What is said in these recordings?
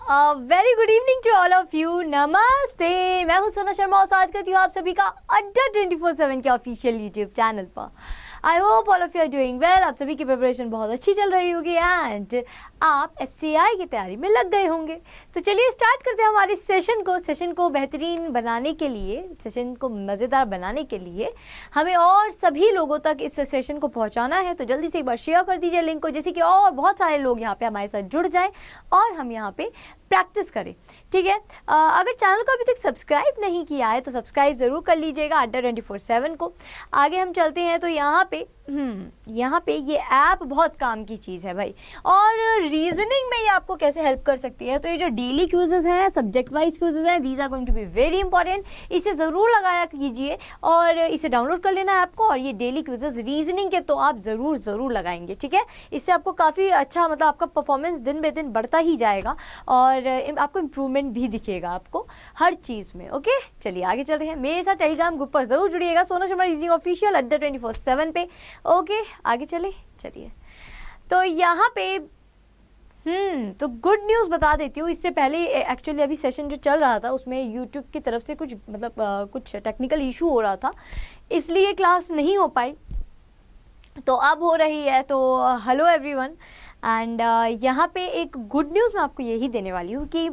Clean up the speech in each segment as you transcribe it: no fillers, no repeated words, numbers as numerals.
Very good evening to all of you. नमस्ते, मैं हूं सोना शर्मा और स्वागत करती हूँ आप सभी का अड्डा 24/7 के ऑफिशियल यूट्यूब चैनल पर। I hope all of you are doing well. आप सभी की प्रिपरेशन बहुत अच्छी चल रही होगी एंड आप FCI की तैयारी में लग गए होंगे। तो चलिए स्टार्ट करते हैं हमारे सेशन को बेहतरीन बनाने के लिए, सेशन को मज़ेदार बनाने के लिए हमें और सभी लोगों तक इस सेशन को पहुंचाना है। तो जल्दी से एक बार शेयर कर दीजिए लिंक को, जैसे कि और बहुत सारे लोग यहाँ पे हमारे साथ जुड़ जाएं और हम यहाँ पे प्रैक्टिस करें। ठीक है, अगर चैनल को अभी तक सब्सक्राइब नहीं किया है तो सब्सक्राइब ज़रूर कर लीजिएगा अड्डा 24/7 को। आगे हम चलते हैं तो यहाँ पे ये ऐप बहुत काम की चीज़ है भाई, और रीजनिंग में ये आपको कैसे हेल्प कर सकती है। तो ये जो डेली क्विज़ेस हैं, सब्जेक्ट वाइज क्विज़ेस हैं, these are going to be very important. इसे ज़रूर लगाया कीजिए और इसे डाउनलोड कर लेना है आपको। और ये डेली क्विज़ेस रीजनिंग के तो आप ज़रूर लगाएंगे। ठीक है, इससे आपको काफ़ी अच्छा, मतलब आपका परफॉर्मेंस दिन ब दिन बढ़ता ही जाएगा और आपको इम्प्रूवमेंट भी दिखेगा आपको हर चीज़ में। ओके, चलिए आगे चलते हैं। मेरे साथ टेलीग्राम ग्रुप पर ज़रूर जुड़िएगा, सोना शर्मा रीजनिंग ऑफिशियल अड्डा 24/7 पे। ओके, आगे चलिए। तो यहाँ पे तो गुड न्यूज़ बता देती हूँ। इससे पहले एक्चुअली अभी सेशन जो चल रहा था उसमें यूट्यूब की तरफ से कुछ टेक्निकल इशू हो रहा था, इसलिए क्लास नहीं हो पाई। तो अब हो रही है। तो हेलो एवरीवन एंड यहाँ पे एक गुड न्यूज़ मैं आपको यही देने वाली हूँ कि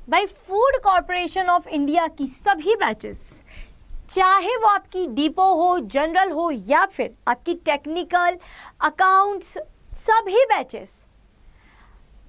भाई फूड कॉरपोरेशन ऑफ इंडिया की सभी बैचेस, चाहे वो आपकी डिपो हो, जनरल हो या फिर आपकी टेक्निकल, अकाउंट्स, सभी बैचेस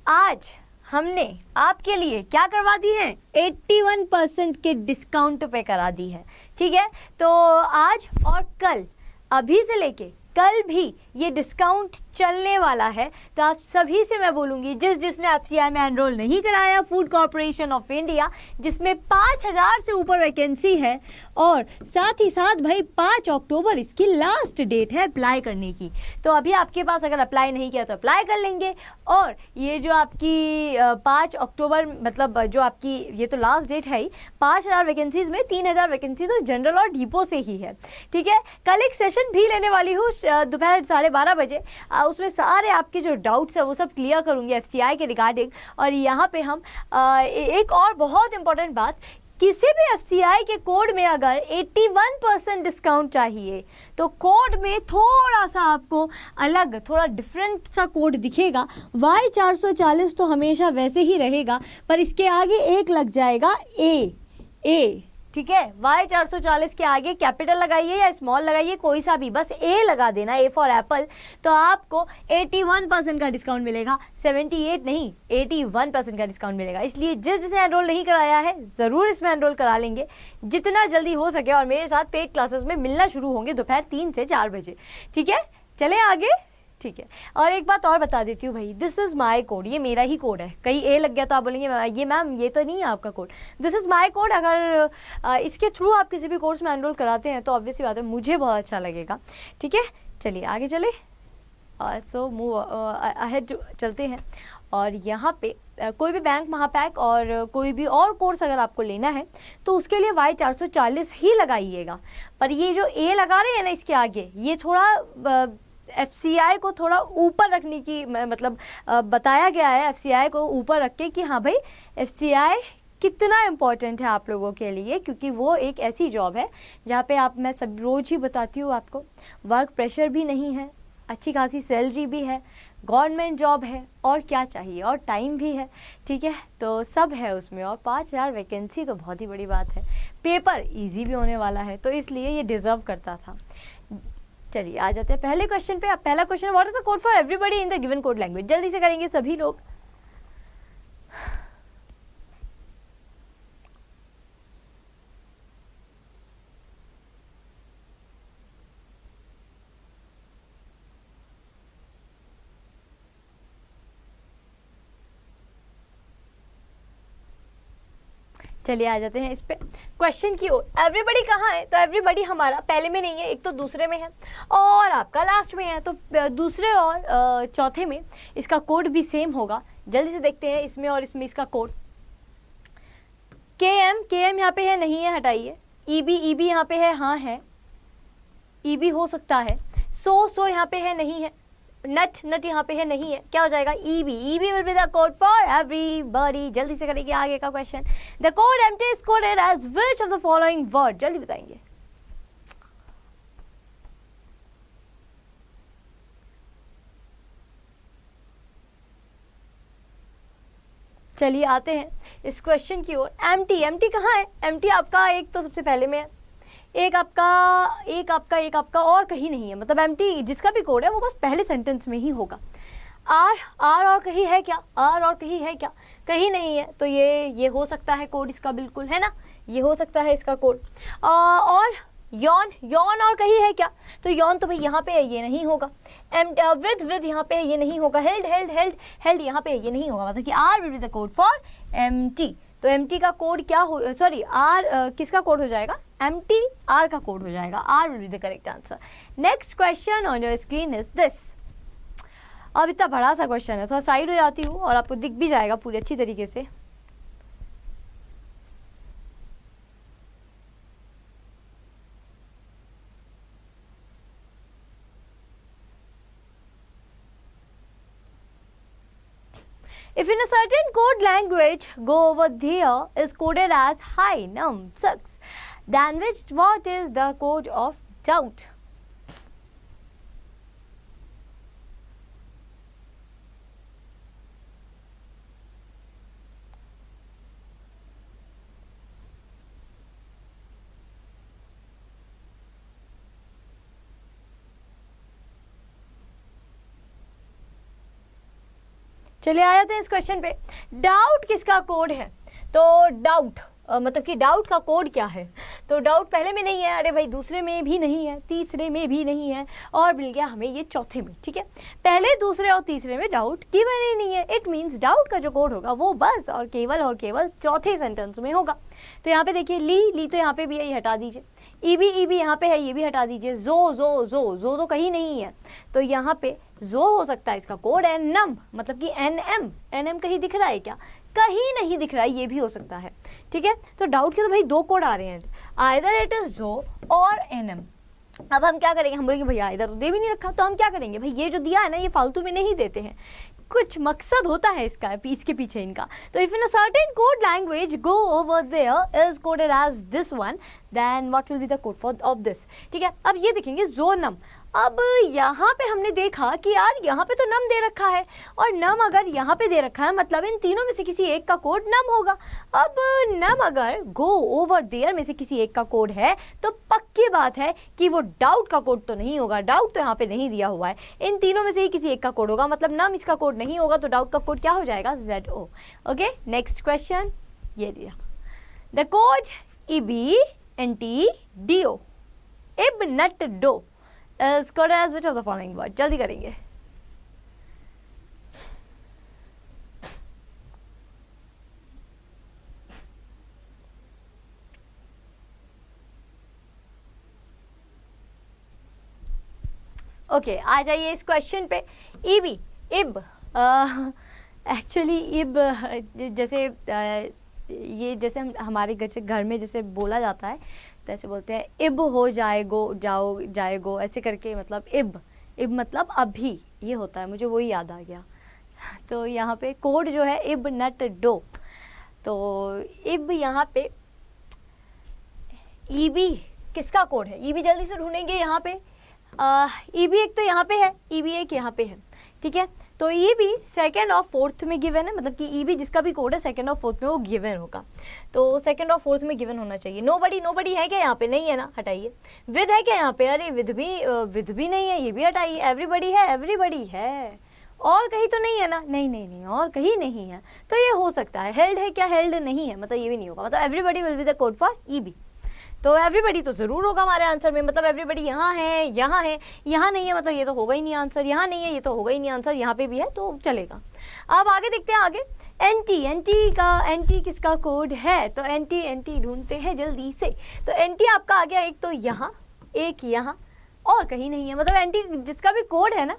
आज हमने आपके लिए क्या करवा दी है, 81% के डिस्काउंट पे करा दी है। ठीक है, तो आज और कल, अभी से लेके कल भी ये डिस्काउंट चलने वाला है। तो आप सभी से मैं बोलूँगी, जिसने FCI में एनरोल नहीं कराया, फूड कॉरपोरेशन ऑफ इंडिया, जिसमें 5000 से ऊपर वैकेंसी है, और साथ ही साथ भाई 5 अक्टूबर इसकी लास्ट डेट है अप्लाई करने की। तो अभी आपके पास अगर अप्लाई नहीं किया तो अप्लाई कर लेंगे। और ये जो आपकी 5 अक्टूबर, मतलब जो आपकी ये तो लास्ट डेट है ही, 5000 वैकेंसीज में 3000 वैकेंसी तो जनरल और डिपो से ही है। ठीक है, कल एक सेशन भी लेने वाली हूँ दोपहर 12:30 बजे। उसमें सारे आपके जो डाउट्स है वो सब क्लियर करूँगी FCI के रिगार्डिंग। और यहाँ पे हम एक और बहुत इंपॉर्टेंट बात, किसी भी FCI के कोड में अगर 81% डिस्काउंट चाहिए तो कोड में थोड़ा सा आपको अलग, थोड़ा डिफरेंट सा कोड दिखेगा। Y440 तो हमेशा वैसे ही रहेगा, पर इसके आगे एक लग जाएगा ए। ठीक है, Y440 के आगे कैपिटल लगाइए या स्मॉल लगाइए, कोई सा भी, बस ए लगा देना, ए फॉर एप्पल। तो आपको 81% का डिस्काउंट मिलेगा, 78 नहीं 81% का डिस्काउंट मिलेगा। इसलिए जिसने एनरोल नहीं कराया है ज़रूर इसमें एनरोल करा लेंगे जितना जल्दी हो सके। और मेरे साथ पेड क्लासेस में मिलना शुरू होंगे दोपहर 3 से 4 बजे। ठीक है, चलें आगे। ठीक है, और एक बात और बता देती हूँ भाई, दिस इज़ माई कोड, ये मेरा ही कोड है। कहीं ए लग गया तो आप बोलेंगे ये मैम ये तो नहीं है आपका code. This is my code. अगर इसके थ्रू आप किसी भी कोर्स में एनरोल कराते हैं तो ऑब्वियसली बात है मुझे बहुत अच्छा लगेगा। ठीक है, चलिए आगे चले। सो मूव अहेड चलते हैं। और यहाँ पे कोई भी बैंक महापैक और कोई भी और कोर्स अगर आपको लेना है तो उसके लिए Y440 ही लगाइएगा। पर ये जो ए लगा रहे हैं ना इसके आगे, ये थोड़ा FCI को थोड़ा ऊपर रखने की, मतलब बताया गया है FCI को ऊपर रख के कि हाँ भाई FCI कितना इम्पोर्टेंट है आप लोगों के लिए, क्योंकि वो एक ऐसी जॉब है जहाँ पे मैं सब रोज़ ही बताती हूँ आपको, वर्क प्रेशर भी नहीं है, अच्छी खासी सैलरी भी है, गवर्नमेंट जॉब है, और क्या चाहिए, और टाइम भी है। ठीक है, तो सब है उसमें, और 5000 वैकेंसी तो बहुत ही बड़ी बात है। पेपर ईजी भी होने वाला है, तो इसलिए ये डिज़र्व करता था। चलिए आ जाते हैं पहले क्वेश्चन पे। अब पहला question, what is the code for everybody in the given code language. जल्दी से करेंगे सभी लोग। चलिए आ जाते हैं इस पे क्वेश्चन की ओर। एवरीबॉडी कहाँ है, तो एवरीबॉडी हमारा पहले में नहीं है, एक तो दूसरे में है और आपका लास्ट में है। तो दूसरे और चौथे में इसका कोड भी सेम होगा। जल्दी से देखते हैं इसमें और इसमें इसका कोड। KM यहाँ पे है, नहीं है, हटाइए। EB यहाँ पे है, हाँ है, EB हो सकता है। सो यहाँ पे है, नहीं है, नट, नट यहाँ पे है नहीं है, क्या हो जाएगा EB, EB will be the code for everybody. जल्दी से करेंगे आगे का question. The code empty is coded as which of the following word, जल्दी बताएंगे। चलिए आते हैं इस क्वेश्चन की ओर। एम्प्टी, एम्प्टी कहाँ है? एम्प्टी आपका एक तो सबसे पहले में है, एक आपका और कहीं नहीं है, मतलब एम्प्टी जिसका भी कोड है वो बस पहले सेंटेंस में ही होगा। आर और कहीं है क्या? आर और कहीं है क्या? कहीं नहीं है, तो ये हो सकता है कोड इसका, बिल्कुल है ना, ये हो सकता है इसका कोड। और यौन, यौन और कहीं है क्या? तो यौन तो भाई यहाँ पे है, ये नहीं होगा। विद यहाँ पे है, ये नहीं होगा। हेल्ड हेल्ड हेल्ड हेल्ड यहाँ पे है, ये नहीं होगा, मतलब कि R will be the code for empty. तो एम्प्टी का कोड क्या हो, सॉरी आर किसका कोड हो जाएगा? एम्प्टी आर का कोड हो जाएगा। R will be the correct answer. Next question on your screen is this. अब इतना बड़ा सा क्वेश्चन है, थोड़ा साइड हो जाती हूँ और आपको दिख भी जाएगा पूरी अच्छी तरीके से। If in a certain code language go over there is coded as high num6, then what is the code of doubt? चलिए आ जाते हैं इस क्वेश्चन पे। डाउट किसका कोड है? तो डाउट मतलब कि डाउट का कोड क्या है? तो डाउट पहले में नहीं है, अरे भाई दूसरे में भी नहीं है, तीसरे में भी नहीं है, और मिल गया हमें ये चौथे में। ठीक है, पहले दूसरे और तीसरे में डाउट गिवन ही नहीं है। इट मीन्स डाउट का जो कोड होगा वो बस और केवल चौथे सेंटेंस में होगा। तो यहाँ पे देखिए ली तो यहाँ पे भी है, ये हटा दीजिए। ईबी यहाँ पे है, ये भी हटा दीजिए। जो कहीं नहीं है, तो यहाँ पे जो हो सकता है इसका कोड है नम, मतलब कि एनएम कहीं दिख रहा है क्या? कहीं नहीं दिख रहा है, ये भी हो सकता है। ठीक है, तो डाउट के तो भाई दो कोड आ रहे हैं, आइदर इट इज जो और एनएम। अब हम क्या करेंगे? हम बोलेंगे भैया इधर तो दे भी नहीं रखा, तो हम क्या करेंगे? भाई ये जो दिया है ना, ये फालतू में नहीं देते हैं, कुछ मकसद होता है इसका, इसके पीछे इनका। तो if in a certain code language go over there is coded as this one, then what will be the code for of this. ठीक है, अब ये देखेंगे जो नम। अब यहाँ पे हमने देखा कि यार यहाँ पे तो नम दे रखा है, और नम अगर यहाँ पे दे रखा है मतलब इन तीनों में से किसी एक का कोड नम होगा। अब नम अगर गो ओवर देयर में से किसी एक का कोड है, तो पक्की बात है कि वो डाउट का कोड तो नहीं होगा। डाउट तो यहाँ पे नहीं दिया हुआ है, इन तीनों में से ही किसी एक का कोड होगा, मतलब नम इसका कोड नहीं होगा, तो डाउट का कोड क्या हो जाएगा? ZO। ओके, नेक्स्ट क्वेश्चन ये दिया। द कोड EBNTDO इब नट dough is coded as which of the following word? जल्दी करेंगे। ओके, आ जाइए इस क्वेश्चन पे। ईबी, इब, एक्चुअली इब जैसे ये जैसे हम हमारे घर में जैसे बोला जाता है, तो ऐसे बोलते हैं इब हो जाएगो, जाएगो ऐसे करके, मतलब इब मतलब अभी, ये होता है, मुझे वही याद आ गया। तो यहाँ पे कोड जो है इब नट डो, तो इब यहाँ पे ईबी किसका कोड है? ईबी जल्दी से ढूंढेंगे यहाँ पे। ईबी एक तो यहाँ पे है, ईबी एक यहाँ पे है। ठीक है, तो ये भी सेकंड और फोर्थ में गिवन है, मतलब कि ईबी जिसका भी कोड है सेकंड और फोर्थ में वो गिवन होगा, तो सेकंड और फोर्थ में गिवन होना चाहिए। नोबडी है क्या यहाँ पे? नहीं है ना, हटाइए। विद है क्या यहाँ पे? अरे विद भी नहीं है, ये भी हटाइए। एवरीबडी है, और कहीं तो नहीं है ना? नहीं, और कहीं नहीं है, तो ये हो सकता है। हेल्ड है क्या? हेल्ड नहीं है, मतलब ये भी नहीं होगा, मतलब everybody will be the code for EB. तो एवरीबडी तो ज़रूर होगा हमारे आंसर में, मतलब एवरीबडी यहाँ है, यहाँ नहीं है, मतलब ये तो होगा ही नहीं आंसर। यहाँ नहीं है, ये तो होगा ही नहीं आंसर। यहाँ पे भी है तो चलेगा। अब आगे देखते हैं आगे। एंटी किसका कोड है? तो एंटी ढूंढते हैं जल्दी से। तो एंटी आपका आ गया एक तो यहाँ, एक यहाँ, और कहीं नहीं है, मतलब एंटी जिसका भी कोड है ना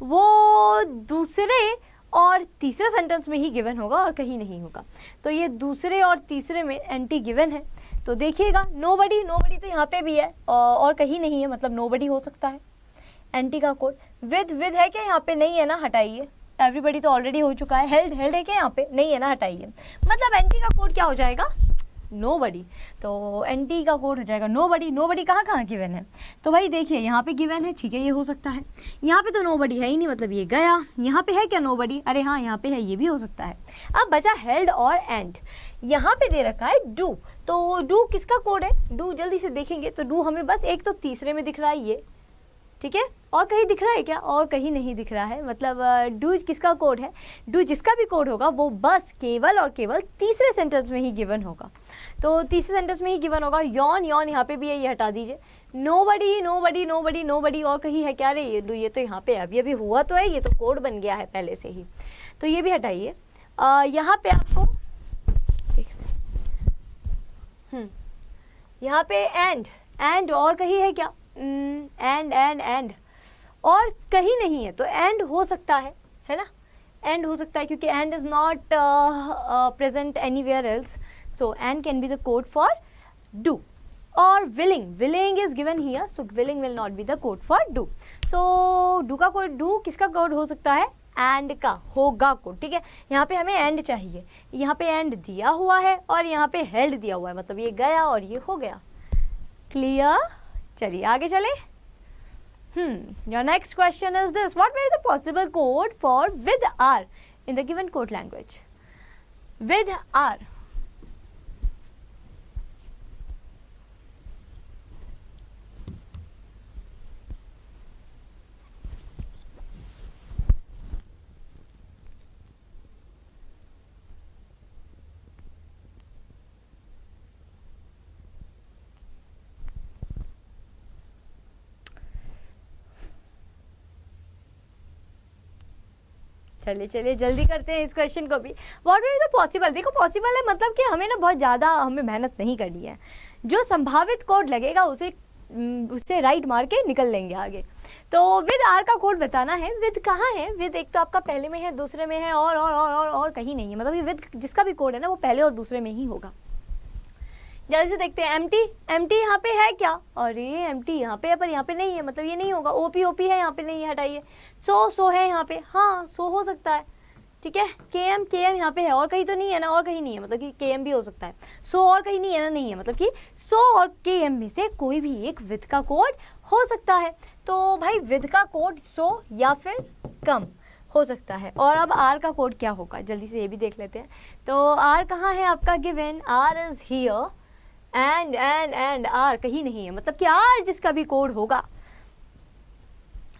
वो दूसरे और तीसरे सेंटेंस में ही गिवन होगा और कहीं नहीं होगा। तो ये दूसरे और तीसरे में एंटी गिवन है, तो देखिएगा नोबडी तो यहाँ पे भी है और कहीं नहीं है, मतलब नोबडी हो सकता है। एंटी का कोड विद है क्या यहाँ पे? नहीं है ना, हटाइए। एवरीबडी तो ऑलरेडी हो चुका है। हेल्ड है क्या यहाँ पे? नहीं है ना, हटाइए। मतलब एंटी का कोड क्या हो जाएगा? नोबडी। तो एंटी का कोड हो जाएगा नोबडी। नोबडी कहाँ गिवन है? तो भाई देखिए यहाँ पे गिवन है, ठीक है, ये हो सकता है। यहाँ पे तो नोबडी है ही नहीं, मतलब ये गया। यहाँ पे है क्या नोबडी? अरे हाँ, यहाँ पे है, ये भी हो सकता है। अब बचा हेल्ड और एंड। यहाँ पे दे रखा है डू, तो डू किसका कोड है? डू जल्दी से देखेंगे तो डू हमें बस एक तो तीसरे में दिख रहा है ये, ठीक है, और कहीं दिख रहा है क्या? और कहीं नहीं दिख रहा है। मतलब डू किसका कोड है? डू जिसका भी कोड होगा वो बस केवल और केवल तीसरे सेंटेंस में ही गिवन होगा। तो तीसरे सेंटेंस में ही गिवन होगा। यॉन यहाँ पे भी है, ये हटा दीजिए। नोबडी नोबडी नोबडी नोबडी, और कहीं है क्या? रे ये तो यहाँ पे अभी हुआ तो है, ये तो कोड बन गया है पहले से ही, तो ये भी हटाइए। यहाँ पे आपको यहाँ पे एंड और कहीं है क्या? एंड और कहीं नहीं है, तो एंड हो सकता है ना? एंड हो सकता है क्योंकि and is not present anywhere else, so and can be the code for do. और willing is given here, so willing will not be the code for do. So do का कोड, डू किसका कोड हो सकता है? And का होगा code, ठीक है। यहाँ पे हमें एंड चाहिए, यहाँ पे एंड दिया हुआ है और यहाँ पे हेल्ड दिया हुआ है, मतलब ये गया और ये हो गया। क्लियर? चलिए आगे चले। Your next question is this: what may be the possible code for with R in the given code language? With R. चलिए जल्दी करते हैं इस क्वेश्चन को भी। What will be the possible? देखो पॉसिबल है मतलब कि हमें ना बहुत ज़्यादा हमें मेहनत नहीं करनी है, जो संभावित कोड लगेगा उससे राइट मार के निकल लेंगे आगे। तो विद आर का कोड बताना है। विद कहाँ है? विद एक तो आपका पहले में है, दूसरे में है, और कहीं नहीं है। मतलब ये विद जिसका भी कोड है ना वो पहले और दूसरे में ही होगा। जल्दी से देखते हैं। एम्प्टी यहाँ पे है क्या? अरे एम्प्टी यहाँ पे है पर यहाँ पे नहीं है, मतलब ये नहीं होगा। ओपी है यहाँ पे नहीं है, हटाइए। सो है यहाँ पे, हाँ सो हो सकता है, ठीक है। के एम यहाँ पे है, और कहीं तो नहीं है ना? और कहीं नहीं है, मतलब कि के एम भी हो सकता है। सो और कहीं नहीं है ना? नहीं है, मतलब कि सो और के एम में से कोई भी एक विद का कोड हो सकता है। तो भाई विद का कोड सो या फिर कम हो सकता है। और अब आर का कोड क्या होगा, जल्दी से ये भी देख लेते हैं। तो आर कहाँ है आपका given? R is here. And R कहीं नहीं है, मतलब कि आर जिसका भी कोड होगा,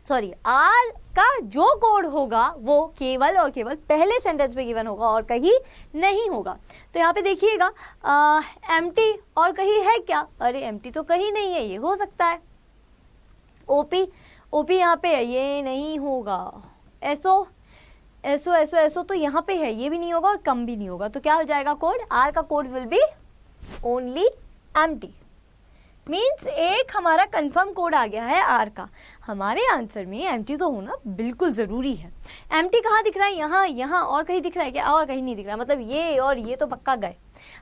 सॉरी आर का जो कोड होगा वो केवल और केवल पहले सेंटेंस में गिवन होगा और कहीं नहीं होगा। तो यहाँ पे देखिएगा एम्प्टी और कहीं है क्या? अरे एम्प्टी तो कहीं नहीं है, ये हो सकता है। ओपी यहाँ पे है, ये नहीं होगा। एसओ तो यहाँ पे है, ये भी नहीं होगा और कम भी नहीं होगा। तो क्या हो जाएगा कोड? आर का code will be only empty. Means एक हमारा कंफर्म कोड आ गया है आर का। हमारे आंसर में एम्प्टी तो होना बिल्कुल ज़रूरी है। एम्प्टी कहाँ दिख रहा है? यहाँ और कहीं दिख रहा है क्या? और कहीं नहीं दिख रहा, मतलब ये और ये तो पक्का गए।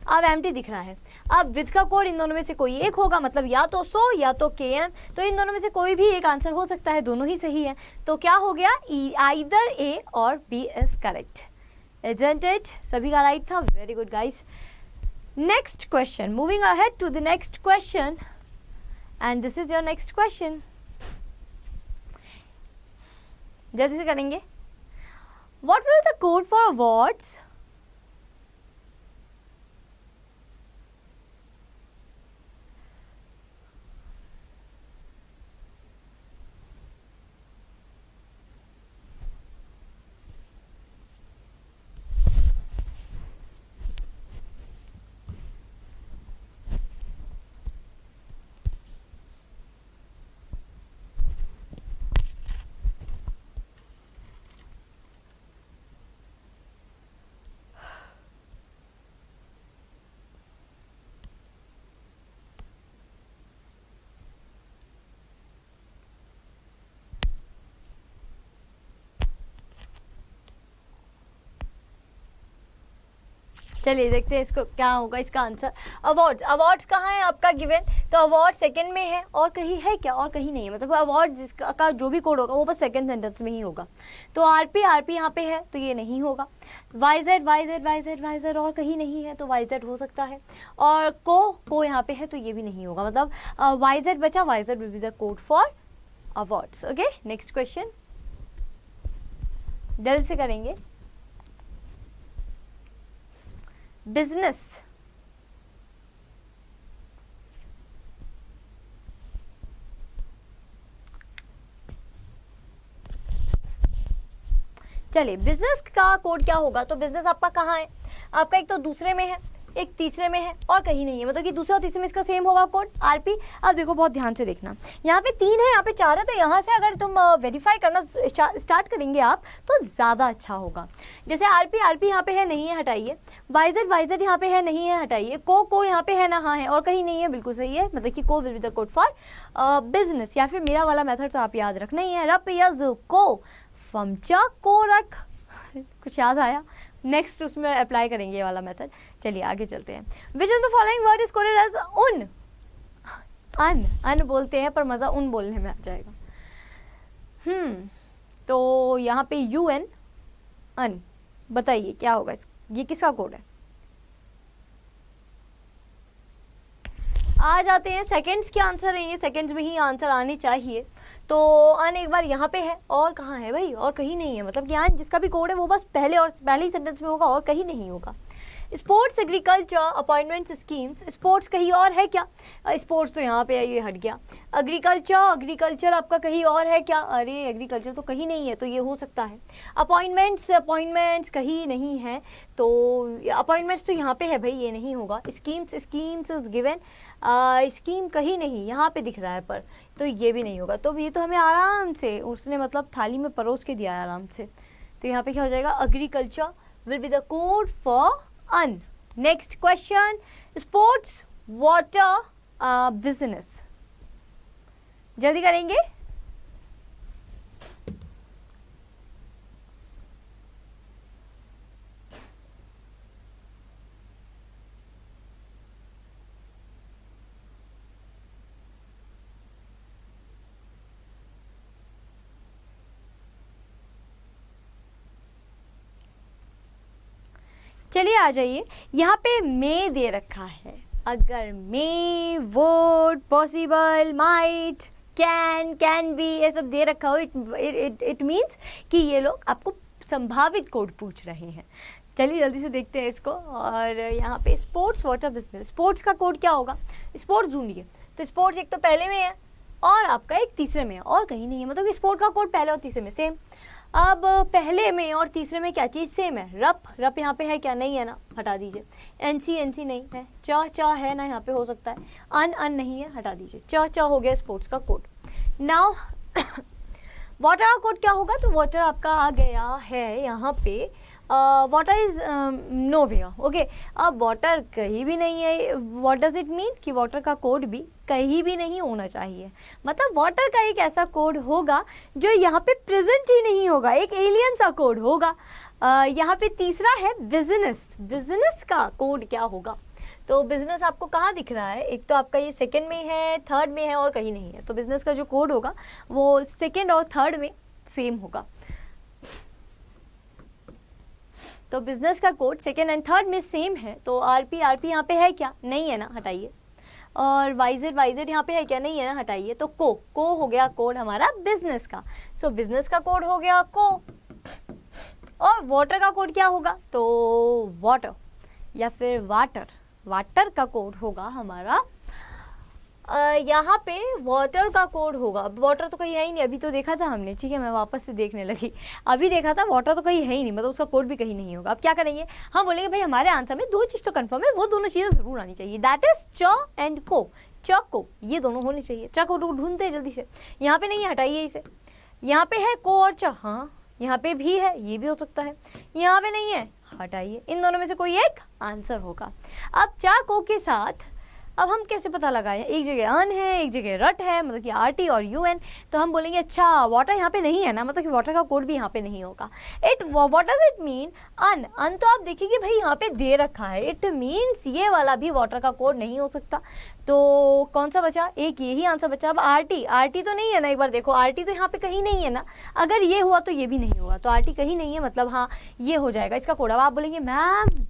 अब एम्प्टी दिख रहा है। अब विद का कोड इन दोनों में से कोई एक होगा, मतलब या तो सो या तो के एम। तो इन दोनों में से कोई भी एक आंसर हो सकता है, दोनों ही सही है। तो क्या हो गया? आइदर ए और B is correct, isn't it? सभी का राइट था। Very good guys. Next question, moving ahead to the next question, and this is your next question. जल्दी से करेंगे। What will the code for awards? चलिए देखते हैं इसको क्या होगा इसका आंसर। अवार्ड्स, अवार्ड्स कहाँ है आपका गिवन, तो अवार्ड सेकंड में है और कहीं है क्या, और कहीं नहीं है, मतलब अवार्ड जिसका का जो भी कोड होगा वो बस सेकंड सेंटेंस में ही होगा। तो आरपी, आरपी यहाँ पे है तो ये नहीं होगा। वाईजेड, वाईजेड, वाईजेड, वाईजेड और कहीं नहीं है तो वाईजेड हो सकता है। और को यहाँ पे है तो ये भी नहीं होगा, मतलब वाईजेड बचा, YZ will be the code for awards. Okay, next question दिल से करेंगे। बिजनेस, चलिए बिजनेस का कोड क्या होगा, तो बिजनेस आपका कहाँ है, आपका एक तो दूसरे में है, एक तीसरे में है और कहीं नहीं है, मतलब कि दूसरे और तीसरे में इसका सेम होगा कोड आरपी। अब देखो बहुत ध्यान से देखना, यहाँ पे 3 है, यहाँ पे 4 है, तो यहाँ से अगर तुम वेरीफाई करना स्टार्ट करेंगे आप तो ज़्यादा अच्छा होगा। जैसे आरपी, आरपी यहाँ पे है नहीं है, हटाइए। वाईजेड, वाईजेड यहाँ पे है नहीं है, हटाइए। को यहाँ पे है ना, हाँ है और कहीं नहीं है, बिल्कुल सही है, मतलब कि को will be the code for business. या फिर मेरा वाला मेथड तो आप याद रखना ही है, रप यज को फमचा को रख, कुछ याद आया, नेक्स्ट उसमें अप्लाई करेंगे ये वाला मेथड। चलिए आगे चलते हैं। Which of the following word is coded as उन, अन, अन बोलते हैं पर मज़ा उन बोलने में आ जाएगा। तो यहाँ पे यू एन, अन, बताइए क्या होगा, ये किसका कोड है। आ जाते हैं सेकंड्स के आंसर है, ये सेकंड्स में ही आंसर आने चाहिए। तो अन एक बार यहाँ पे है और कहाँ है भाई, और कहीं नहीं है, मतलब कि अन जिसका भी कोड है वो बस पहले ही सेंटेंस में होगा और कहीं नहीं होगा। Sports, agriculture, appointment schemes, sports कहीं और है क्या, स्पोर्ट्स तो यहाँ पे है, ये हट गया। एग्रीकल्चर, एग्रीकल्चर आपका कहीं और है क्या, अरे एग्रीकल्चर तो कहीं नहीं है तो ये हो सकता है। अपॉइंटमेंट्स, अपॉइंटमेंट्स कहीं नहीं है तो अपॉइंटमेंट्स तो यहाँ पे है भाई, ये नहीं होगा। Schemes, schemes is given, scheme कहीं नहीं, यहाँ पे दिख रहा है पर, तो ये भी नहीं होगा। तो ये तो हमें आराम से उसने मतलब थाली में परोस के दिया है आराम से, तो यहाँ पे क्या हो जाएगा, agriculture will be the code for on. Next question, sports, water, business, जल्दी करेंगे। चलिए आ जाइए, यहाँ पे मे दे रखा है, अगर may, would, possible, might, can be, ये सब दे रखा हो, इट मीन्स कि ये लोग आपको संभावित कोड पूछ रहे हैं। चलिए जल्दी से देखते हैं इसको। और यहाँ पे स्पोर्ट्स, वाटर, बिजनेस, स्पोर्ट्स का कोड क्या होगा, स्पोर्ट्स ढूंढिए, तो स्पोर्ट्स एक तो पहले में है और आपका एक तीसरे में है और कहीं नहीं है, मतलब कि स्पोर्ट का कोड पहले और तीसरे में सेम। अब पहले में और तीसरे में क्या चीज़ सेम है, रप, रप यहाँ पे है क्या, नहीं है ना, हटा दीजिए। एनसी, एनसी नहीं है। चा है ना, यहाँ पे हो सकता है। अन नहीं है, हटा दीजिए। चा हो गया स्पोर्ट्स का कोड। नाउ वाटर का कोड क्या होगा, तो वाटर आपका आ गया है यहाँ पे, वाटर इज नोवेयर। ओके, अब वाटर कहीं भी नहीं है, व्हाट डज इट मीन कि वाटर का कोड भी कहीं भी नहीं होना चाहिए, मतलब वाटर का एक ऐसा कोड होगा जो यहाँ पे प्रेजेंट ही नहीं होगा, एक एलियन सा कोड होगा। यहाँ पे तीसरा है बिजनेस, बिजनेस का कोड क्या होगा, तो बिजनेस आपको कहाँ दिख रहा है, एक तो आपका ये सेकंड में है, थर्ड में है और कहीं नहीं है, तो बिजनेस का जो कोड होगा वो सेकंड और थर्ड में सेम होगा। तो बिजनेस का कोड सेकेंड एंड थर्ड में सेम है, तो आरपी, आरपी यहाँ पे है क्या, नहीं है ना, हटाइए। और वाईजेड, वाईजेड यहाँ पे है क्या, नहीं है ना, हटाइए। तो को हो गया कोड हमारा बिजनेस का, सो बिजनेस का कोड हो गया को। और वाटर का कोड क्या होगा, तो वाटर या फिर वाटर, वाटर का कोड होगा हमारा यहाँ पे वाटर का कोड होगा। अब वाटर तो कहीं है ही नहीं, अभी तो देखा था हमने, ठीक है, मैं वापस से देखने लगी, अभी देखा था, वाटर तो कहीं है ही नहीं, मतलब उसका कोड भी कहीं नहीं होगा। अब क्या करेंगे, हम बोलेंगे भाई हमारे आंसर में 2 चीज़ तो कंफर्म है, वो दोनों चीज़ें ज़रूर आनी चाहिए, दैट इज च एंड को, च को, ये दोनों होने चाहिए। च को ढूंढते हैं जल्दी से, यहाँ पे नहीं है, हटाइए इसे। यहाँ पे है को और च, हाँ यहाँ पे भी है, ये भी हो सकता है, यहाँ पे नहीं है, हटाइए। इन दोनों में से कोई एक आंसर होगा। अब चा को के साथ अब हम कैसे पता लगाएं, एक जगह अन है एक जगह रट है, मतलब कि RT और UN, तो हम बोलेंगे अच्छा वाटर यहाँ पे नहीं है ना, मतलब कि वाटर का कोड भी यहाँ पे नहीं होगा। What does it mean? अन तो आप देखिए भाई यहाँ पे दे रखा है, इट मीन्स ये वाला भी वाटर का कोड नहीं हो सकता। तो कौन सा बचा? एक यही आंसर बचा। अब RT तो नहीं है ना, एक बार देखो RT तो यहाँ पे कहीं नहीं है ना, अगर ये हुआ तो ये भी नहीं होगा, तो RT कहीं नहीं है, मतलब हाँ ये हो जाएगा इसका कोड। अब आप बोलेंगे मैम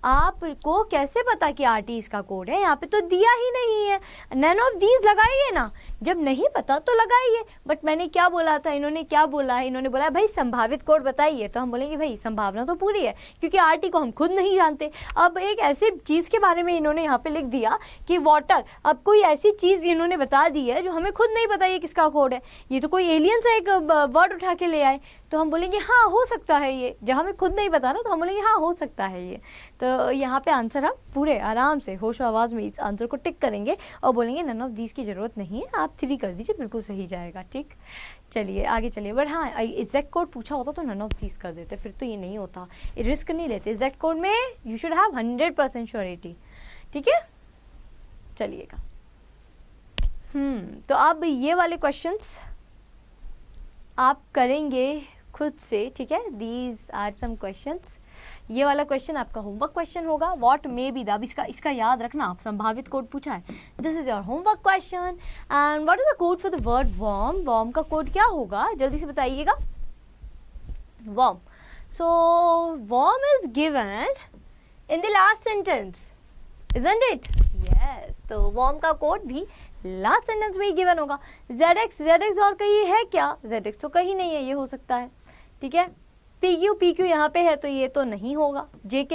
आपको कैसे पता कि RT इसका कोड है, यहाँ पे तो दिया ही नहीं है, नन ऑफ दीज लगाइए ना। जब नहीं पता तो लगाइए, बट मैंने क्या बोला था, इन्होंने क्या बोला है, इन्होंने बोला भाई संभावित कोड बताइए, तो हम बोलेंगे भाई संभावना तो पूरी है क्योंकि RT को हम खुद नहीं जानते। अब एक ऐसी चीज़ के बारे में इन्होंने यहाँ पे लिख दिया कि वाटर, अब कोई ऐसी चीज़ इन्होंने बता दी है जो हमें खुद नहीं पता ये किसका कोड है, ये तो कोई एलियन सा एक वर्ड उठा के ले आए, तो हम बोलेंगे हाँ हो सकता है ये, जब हमें खुद नहीं पता ना तो हम बोलेंगे हाँ हो सकता है ये। तो यहाँ पे आंसर हम पूरे आराम से होशो आवाज़ में इस आंसर को टिक करेंगे और बोलेंगे नन ऑफ दीज की ज़रूरत नहीं है, आप 3 कर दीजिए, बिल्कुल सही जाएगा। ठीक, चलिए आगे चलिए। बट हाँ एग्जैक्ट कोड पूछा होता तो नन ऑफ दीज कर देते, फिर तो ये नहीं होता, रिस्क नहीं लेते। एग्जैक्ट कोड में यू शुड हैव 100% श्योरिटी। ठीक है, चलिएगा। तो अब ये वाले क्वेश्चंस आप करेंगे खुद से। ठीक है, दीज आर सम क्वेश्चंस। ये वाला क्वेश्चन आपका होमवर्क क्वेश्चन होगा, व्हाट मे बी द, अब इसका याद रखना, आप संभावित कोड पूछा है, this is your homework question. And what is the code for the word worm? Worm का कोड क्या होगा, जल्दी से बताइएगा। Worm, so worm is given in the last sentence, isn't it? Yes, तो वर्म का कोड भी लास्ट सेंटेंस में ही गिवन होगा। ZX और कहीं है क्या? ZX तो कहीं नहीं है, ये हो सकता है। ठीक है, PQ यहाँ पे है तो ये तो नहीं होगा। JK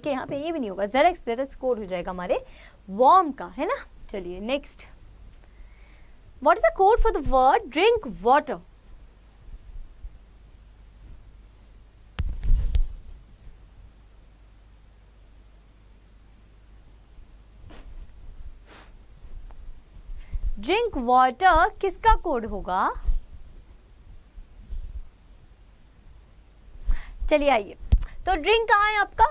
यहाँ पे ये भी नहीं होगा। ZX कोड हो जाएगा हमारे वर्म का, है ना। चलिए next, what is the code for the word drink water? Drink water किसका कोड होगा? चलिए आइए, तो ड्रिंक कहाँ है आपका?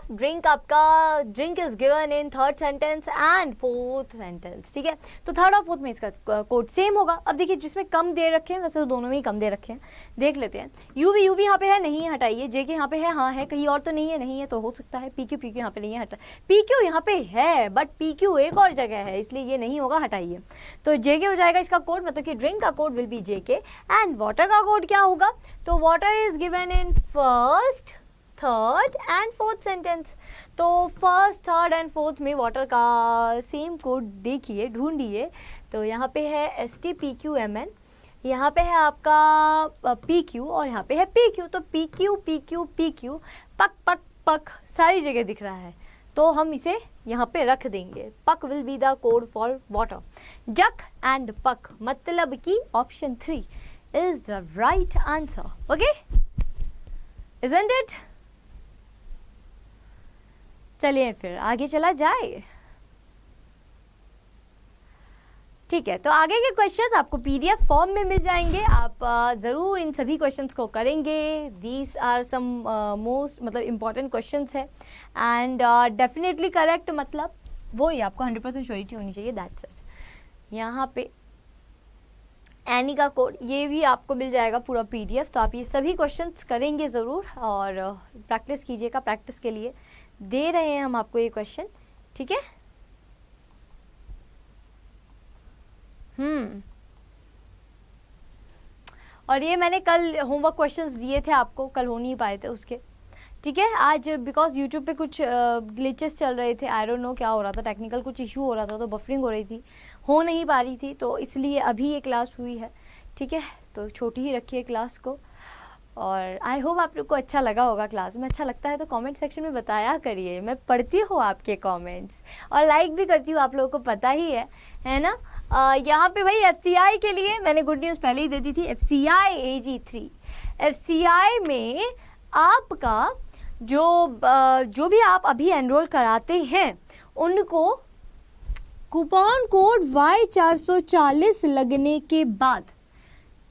Drink is given in third sentence and fourth sentence. ठीक है, तो थर्ड और फोर्थ में इसका कोड सेम होगा। अब देखिए जिसमें कम दे रखे हैं, वैसे तो दोनों में ही कम दे रखे हैं, देख लेते हैं। यूवी यहाँ पे है, नहीं है, हटाइए। JK यहाँ पे है, हाँ है, कहीं और तो नहीं है तो हो सकता है। PQ यहाँ पे नहीं है, हटा। PQ यहाँ पे है बट PQ एक और जगह है, इसलिए ये नहीं होगा, हटाइए। तो JK हो जाएगा इसका कोड, मतलब कि ड्रिंक का code will be JK। And water का कोड क्या होगा? तो water is given in first, third and fourth sentence. तो फर्स्ट, थर्ड एंड फोर्थ में वाटर का सेम कोड देखिए, ढूंढिए। तो यहाँ पे है STPQMN, यहाँ पे है आपका PQ और यहाँ पे है PQ। तो PQ पक सारी जगह दिख रहा है, तो हम इसे यहाँ पे रख देंगे। पक will be the code for water. जक एंड पक, मतलब कि option 3 is the right answer. Okay, isn't it? चलिए फिर आगे चला जाए। ठीक है, तो आगे के क्वेश्चंस आपको PDF फॉर्म में मिल जाएंगे, आप ज़रूर इन सभी क्वेश्चंस को करेंगे। दीज आर सम मोस्ट मतलब इम्पॉर्टेंट क्वेश्चंस है एंड डेफिनेटली करेक्ट, मतलब वो ही आपको 100% श्योरिटी होनी चाहिए, दैट्स इट। यहाँ पे एनी का कोड ये भी आपको मिल जाएगा पूरा PDF, तो आप ये सभी क्वेश्चंस करेंगे ज़रूर और प्रैक्टिस कीजिएगा। प्रैक्टिस के लिए दे रहे हैं हम आपको ये क्वेश्चन, ठीक है। और ये मैंने कल होमवर्क क्वेश्चंस दिए थे आपको, कल हो नहीं पाए थे उसके, ठीक है। आज बिकॉज यूट्यूब पे कुछ ग्लिचेस चल रहे थे, आई डोंट नो क्या हो रहा था, टेक्निकल कुछ इशू हो रहा था, तो बफरिंग हो रही थी, हो नहीं पा रही थी, तो इसलिए अभी ये क्लास हुई है, ठीक है। तो छोटी ही रखिए क्लास को, और आई होप आप लोग को अच्छा लगा होगा। क्लास में अच्छा लगता है तो कमेंट सेक्शन में बताया करिए, मैं पढ़ती हूँ आपके कमेंट्स और लाइक भी करती हूँ, आप लोगों को पता ही है ना। यहाँ पे भाई FCI के लिए मैंने गुड न्यूज़ पहले ही दे दी थी। FCI AG3 FCI में आपका जो भी आप अभी एनरोल कराते हैं उनको कूपन कोड Y440 लगने के बाद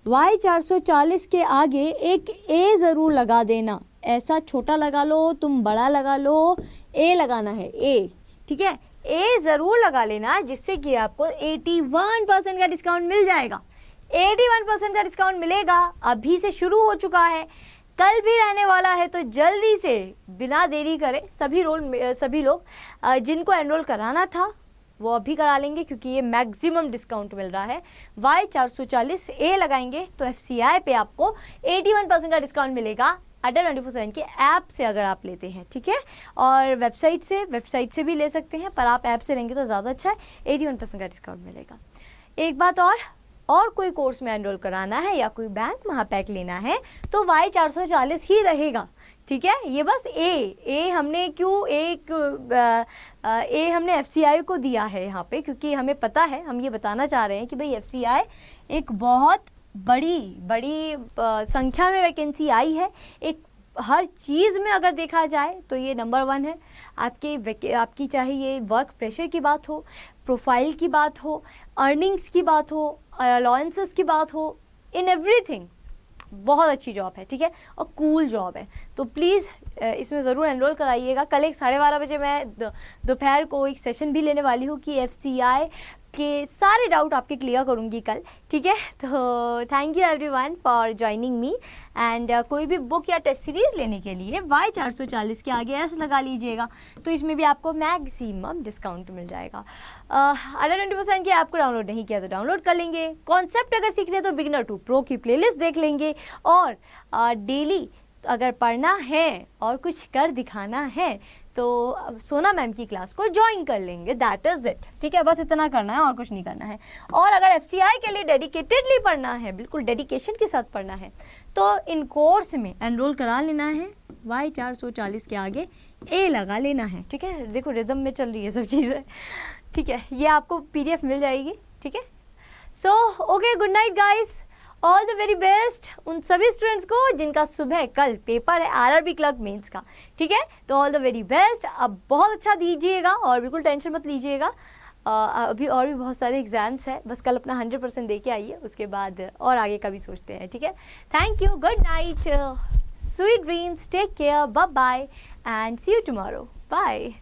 Y440 के आगे एक A ज़रूर लगा देना। ऐसा छोटा लगा लो, तुम बड़ा लगा लो, A लगाना है, A, ठीक है। ए ज़रूर लगा लेना, जिससे कि आपको 81% का डिस्काउंट मिल जाएगा। 81% का डिस्काउंट मिलेगा, अभी से शुरू हो चुका है, कल भी रहने वाला है। तो जल्दी से बिना देरी करे सभी लोग जिनको एनरोल कराना था वो अभी करा लेंगे, क्योंकि ये मैक्सिमम डिस्काउंट मिल रहा है। Y440 ए लगाएंगे तो FCI पे आपको 81% का डिस्काउंट मिलेगा अडर 24/7 के ऐप से अगर आप लेते हैं, ठीक है। और वेबसाइट से भी ले सकते हैं, पर आप ऐप से लेंगे तो ज़्यादा अच्छा है, 81% का डिस्काउंट मिलेगा। एक बात और कोई कोर्स में एनरोल कराना है या कोई बैंक महापैक लेना है तो Y440 ही रहेगा, ठीक है। ये बस ए हमने क्यों हमने FCI को दिया है यहाँ पे, क्योंकि हमें पता है, हम ये बताना चाह रहे हैं कि भाई FCI एक बहुत बड़ी संख्या में वैकेंसी आई है। एक हर चीज़ में अगर देखा जाए तो ये नंबर 1 है। आपकी चाहे ये वर्क प्रेशर की बात हो, प्रोफाइल की बात हो, अर्निंग्स की बात हो, अलाउंसेस की बात हो, इन एवरीथिंग बहुत अच्छी जॉब है, ठीक है, और कूल जॉब है। तो प्लीज़ इसमें ज़रूर एनरोल कराइएगा। कल 12:30 बजे मैं दोपहर को एक सेशन भी लेने वाली हूँ कि FCI के सारे डाउट आपके क्लियर करूँगी कल, ठीक है। तो thank you everyone for joining me. And कोई भी बुक या टेस्ट सीरीज़ लेने के लिए Y440 के आगे S लगा लीजिएगा, तो इसमें भी आपको मैक्सिमम डिस्काउंट मिल जाएगा। अडर 20% की ऐप को डाउनलोड नहीं किया तो डाउनलोड कर लेंगे। कॉन्सेप्ट अगर सीखने हैं तो बिगिनर टू प्रो की प्लेलिस्ट देख लेंगे, और डेली अगर पढ़ना है और कुछ कर दिखाना है तो सोना मैम की क्लास को ज्वाइन कर लेंगे, दैट इज़ इट, ठीक है। बस इतना करना है और कुछ नहीं करना है। और अगर FCI के लिए डेडिकेटेडली पढ़ना है, बिल्कुल डेडिकेशन के साथ पढ़ना है, तो इन कोर्स में एनरोल करा लेना है। Y440 के आगे ए लगा लेना है, ठीक है। देखो रिदम में चल रही है सब चीज़ें, ठीक है। ये आपको PDF मिल जाएगी, ठीक है। So okay, good night guys, all the very best उन सभी स्टूडेंट्स को जिनका सुबह कल पेपर है RRB क्लर्क मेंस का, ठीक है। तो ऑल द वेरी बेस्ट, अब बहुत अच्छा दीजिएगा और बिल्कुल टेंशन मत लीजिएगा। अभी और भी बहुत सारे एग्जाम्स हैं, बस कल अपना 100% दे के आइए, उसके बाद और आगे का भी सोचते हैं, ठीक है। Thank you, good night, sweet dreams, take care, bye bye and see you tomorrow, bye.